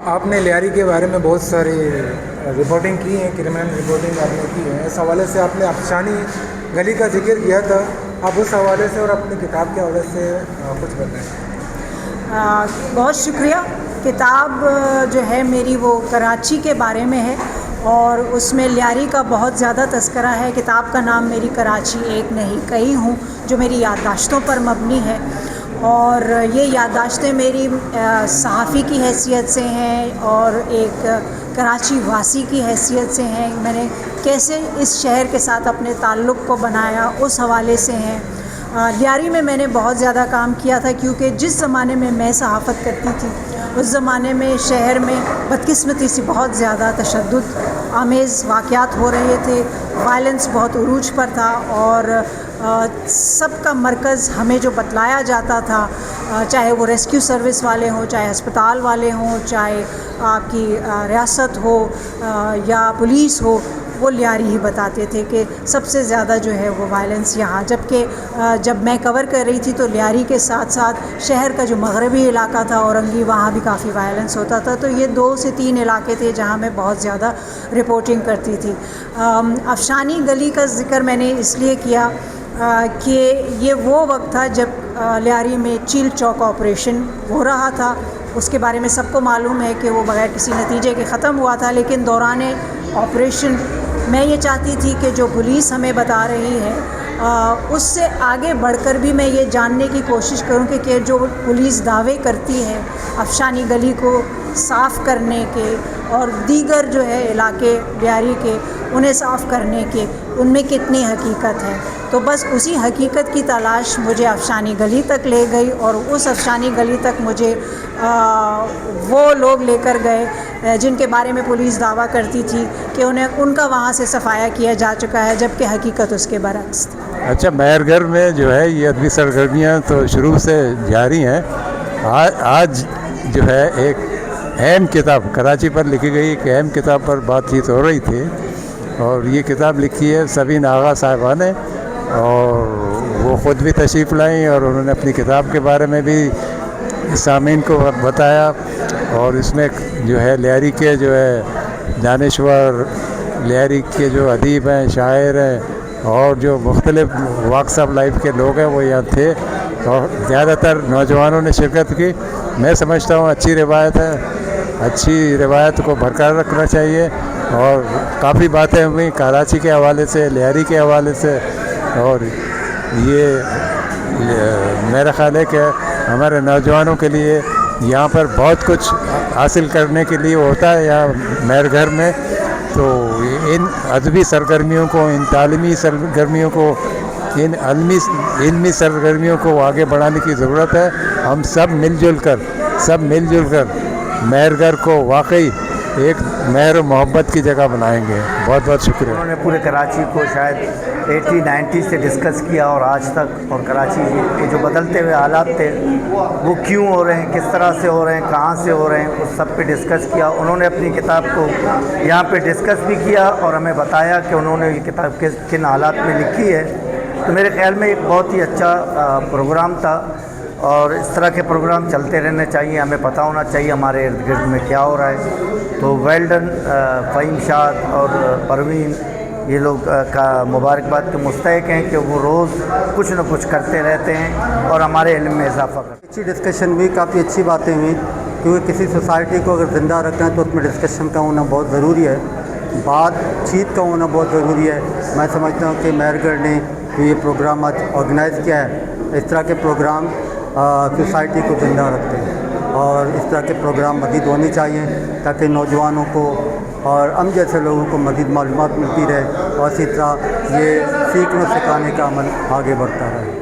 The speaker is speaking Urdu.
آپ نے لیاری کے بارے میں بہت ساری رپورٹنگ کی ہیں، کرمنل رپورٹنگ آپ نے کی ہے. اس حوالے سے آپ نے افشانی گلی کا ذکر کیا تھا. آپ اس حوالے سے اور اپنی کتاب کے حوالے سے کچھ بتائیں. بہت شکریہ. کتاب جو ہے میری وہ کراچی کے بارے میں ہے اور اس میں لیاری کا بہت زیادہ تذکرہ ہے. کتاب کا نام میری کراچی ایک نہیں کئی ہوں، جو میری یادداشتوں پر مبنی ہے. اور یہ یادداشتیں میری صحافی کی حیثیت سے ہیں اور ایک کراچی واسی کی حیثیت سے ہیں. میں نے کیسے اس شہر کے ساتھ اپنے تعلق کو بنایا اس حوالے سے ہیں. لیاری میں میں نے بہت زیادہ کام کیا تھا، کیونکہ جس زمانے میں صحافت کرتی تھی اس زمانے میں شہر میں بدقسمتی سے بہت زیادہ تشدد آمیز واقعات ہو رہے تھے. وائلنس بہت عروج پر تھا اور سب کا مرکز ہمیں جو بتلایا جاتا تھا، چاہے وہ ریسکیو سروس والے ہوں، چاہے ہسپتال والے ہوں، چاہے آپ کی ریاست ہو یا پولیس ہو، وہ لیاری ہی بتاتے تھے کہ سب سے زیادہ جو ہے وہ وائلنس یہاں. جبکہ جب میں کور کر رہی تھی تو لیاری کے ساتھ ساتھ شہر کا جو مغربی علاقہ تھا اورنگی، وہاں بھی کافی وائلنس ہوتا تھا. تو یہ 2 سے 3 علاقے تھے جہاں میں بہت زیادہ رپورٹنگ کرتی تھی. افشانی گلی کا ذکر میں نے اس لیے کیا کہ یہ وہ وقت تھا جب لیاری میں چیل چوک آپریشن ہو رہا تھا. اس کے بارے میں سب کو معلوم ہے کہ وہ بغیر کسی نتیجے کے ختم ہوا تھا. لیکن دوران آپریشن میں یہ چاہتی تھی کہ جو پولیس ہمیں بتا رہی ہے اس سے آگے بڑھ کر بھی میں یہ جاننے کی کوشش کروں کہ جو پولیس دعوے کرتی ہے افشانی گلی کو صاف کرنے کے اور دیگر جو ہے علاقے لیاری کے انہیں صاف کرنے کے، ان میں کتنی حقیقت ہے. تو بس اسی حقیقت کی تلاش مجھے افشانی گلی تک لے گئی اور اس افشانی گلی تک مجھے وہ لوگ لے کر گئے جن کے بارے میں پولیس دعویٰ کرتی تھی کہ ان کا وہاں سے صفایا کیا جا چکا ہے، جبکہ حقیقت اس کے برعکس تھی. اچھا، مہر گھر میں جو ہے یہ ادبی سرگرمیاں تو شروع سے جاری ہیں. آج جو ہے ایک اہم کتاب کراچی پر لکھی گئی، ایک اہم کتاب پر بات چیت ہو رہی تھی اور یہ کتاب لکھی ہے سبین آغا صاحبہ نے، اور وہ خود بھی تشریف لائیں اور انہوں نے اپنی کتاب کے بارے میں بھی سامعین کو بتایا. اور اس میں جو ہے لیاری کے جو ہے دانشور، لیاری کے جو ادیب ہیں، شاعر ہیں اور جو مختلف واکس آف لائف کے لوگ ہیں وہ یہاں تھے اور زیادہ تر نوجوانوں نے شرکت کی. میں سمجھتا ہوں اچھی روایت ہے، اچھی روایت کو برقرار رکھنا چاہیے. اور کافی باتیں ہوئیں کراچی کے حوالے سے، لیاری کے حوالے سے، اور یہ میرا خیال ہے کہ ہمارے نوجوانوں کے لیے یہاں پر بہت کچھ حاصل کرنے کے لیے ہوتا ہے یہاں مہر گھر میں. تو ان ادبی سرگرمیوں کو، ان تعلیمی سرگرمیوں کو، ان علمی سرگرمیوں کو آگے بڑھانے کی ضرورت ہے. ہم سب مل جل کر مہر گھر کو واقعی ایک مہر و محبت کی جگہ بنائیں گے. بہت بہت شکریہ. انہوں نے پورے کراچی کو شاید 80-90 سے ڈسکس کیا اور آج تک، اور کراچی کے جو بدلتے ہوئے حالات تھے وہ کیوں ہو رہے ہیں، کس طرح سے ہو رہے ہیں، کہاں سے ہو رہے ہیں، اس سب پہ ڈسکس کیا. انہوں نے اپنی کتاب کو یہاں پہ ڈسکس بھی کیا اور ہمیں بتایا کہ انہوں نے یہ کتاب کن حالات میں لکھی ہے. تو میرے خیال میں ایک بہت ہی اچھا پروگرام تھا اور اس طرح کے پروگرام چلتے رہنے چاہیے. ہمیں پتہ ہونا چاہیے ہمارے ارد گرد میں کیا ہو رہا ہے. تو ویل ڈن فہیم شاد اور پروین، یہ لوگ کا مبارکباد کے مستحق ہیں کہ وہ روز کچھ نہ کچھ کرتے رہتے ہیں اور ہمارے علم میں اضافہ کرتے ہیں. اچھی ڈسکشن ہوئی، کافی اچھی باتیں ہوئیں، کیونکہ کسی سوسائٹی کو اگر زندہ رکھنا ہے تو اس میں ڈسکشن کا ہونا بہت ضروری ہے، بات چیت کا ہونا بہت ضروری ہے. میں سمجھتا ہوں کہ مہر گڑھ نے جو یہ پروگرام آج آرگنائز کیا ہے، اس طرح کے پروگرام سوسائٹی کو زندہ رکھتے ہیں اور اس طرح کے پروگرام مزید ہونے چاہیے تاکہ نوجوانوں کو اور ہم جیسے لوگوں کو مزید معلومات ملتی رہے اور اسی طرح یہ سیکھنے سکھانے کا عمل آگے بڑھتا رہے.